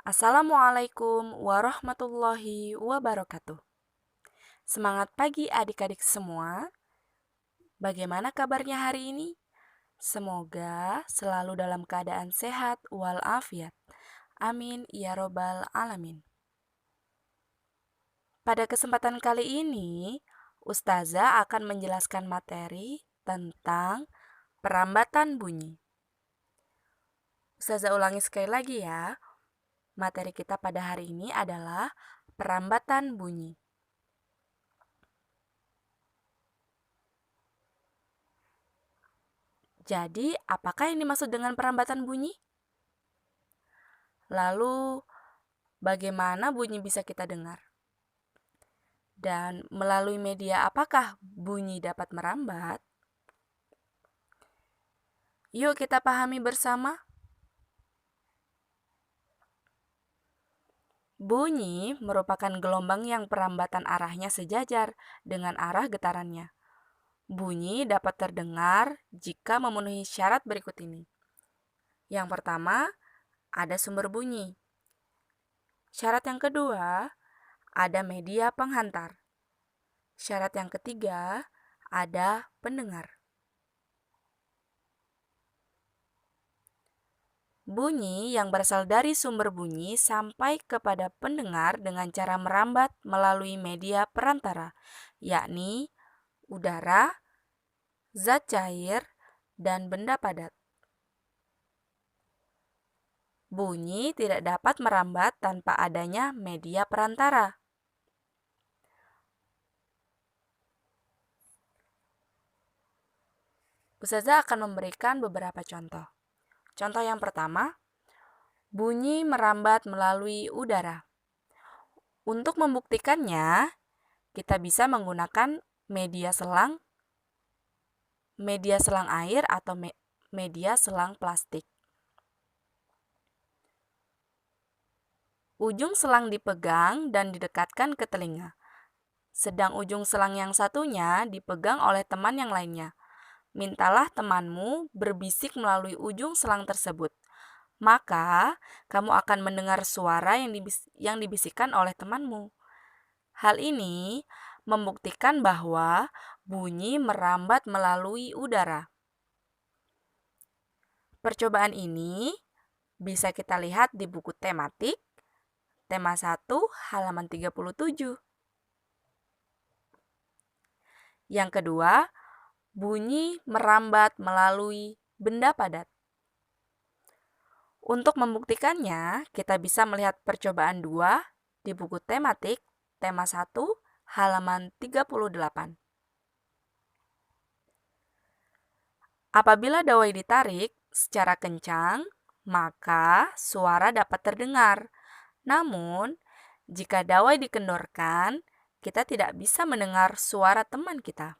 Assalamualaikum warahmatullahi wabarakatuh. Semangat pagi adik-adik semua. Bagaimana kabarnya hari ini? Semoga selalu dalam keadaan sehat walafiat. Amin ya robbal alamin. Pada kesempatan kali ini, Ustazah akan menjelaskan materi tentang perambatan bunyi. Ustazah ulangi sekali lagi ya. Materi kita pada hari ini adalah perambatan bunyi. Jadi, apakah yang dimaksud dengan perambatan bunyi? Lalu, bagaimana bunyi bisa kita dengar? Dan melalui media apakah bunyi dapat merambat? Yuk kita pahami bersama. Bunyi merupakan gelombang yang perambatan arahnya sejajar dengan arah getarannya. Bunyi dapat terdengar jika memenuhi syarat berikut ini. Yang pertama, ada sumber bunyi. Syarat yang kedua, ada media penghantar. Syarat yang ketiga, ada pendengar. Bunyi yang berasal dari sumber bunyi sampai kepada pendengar dengan cara merambat melalui media perantara, yakni udara, zat cair, dan benda padat. Bunyi tidak dapat merambat tanpa adanya media perantara. Ustazah akan memberikan beberapa contoh. Contoh yang pertama, bunyi merambat melalui udara. Untuk membuktikannya, kita bisa menggunakan media selang air atau media selang plastik. Ujung selang dipegang dan didekatkan ke telinga, sedang ujung selang yang satunya dipegang oleh teman yang lainnya. Mintalah temanmu berbisik melalui ujung selang tersebut. Maka, kamu akan mendengar suara yang dibisikkan oleh temanmu. Hal ini membuktikan bahwa bunyi merambat melalui udara. Percobaan ini bisa kita lihat di buku tematik, tema 1, halaman 37. Yang kedua, bunyi merambat melalui benda padat. Untuk membuktikannya, kita bisa melihat percobaan 2 di buku tematik, tema 1, halaman 38. Apabila dawai ditarik secara kencang, maka suara dapat terdengar. Namun, jika dawai dikendorkan, kita tidak bisa mendengar suara teman kita.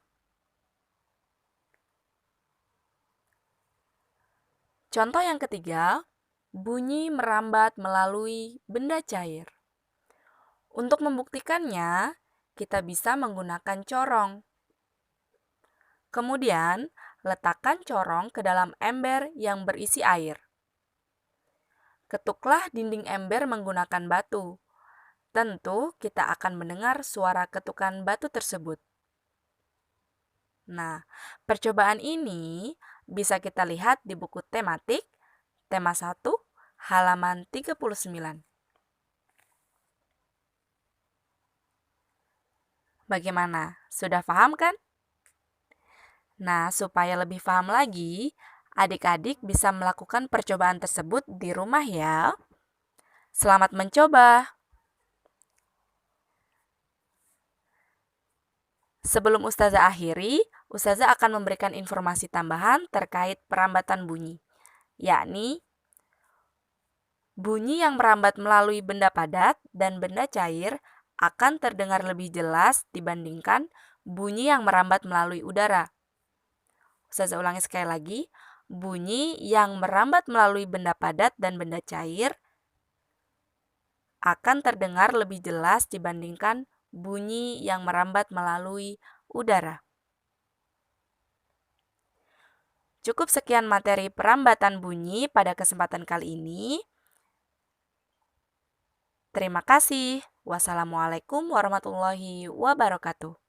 Contoh yang ketiga, bunyi merambat melalui benda cair. Untuk membuktikannya, kita bisa menggunakan corong. Kemudian, letakkan corong ke dalam ember yang berisi air. Ketuklah dinding ember menggunakan batu. Tentu kita akan mendengar suara ketukan batu tersebut. Nah, percobaan ini bisa kita lihat di buku tematik, tema 1, halaman 39. Bagaimana? Sudah paham kan? Nah, supaya lebih paham lagi, adik-adik bisa melakukan percobaan tersebut di rumah ya. Selamat mencoba! Sebelum Ustazah akhiri, Ustazah akan memberikan informasi tambahan terkait perambatan bunyi, yakni bunyi yang merambat melalui benda padat dan benda cair akan terdengar lebih jelas dibandingkan bunyi yang merambat melalui udara. Ustazah ulangi sekali lagi, bunyi yang merambat melalui benda padat dan benda cair akan terdengar lebih jelas dibandingkan bunyi yang merambat melalui udara. Cukup sekian materi perambatan bunyi pada kesempatan kali ini. Terima kasih. Wassalamualaikum warahmatullahi wabarakatuh.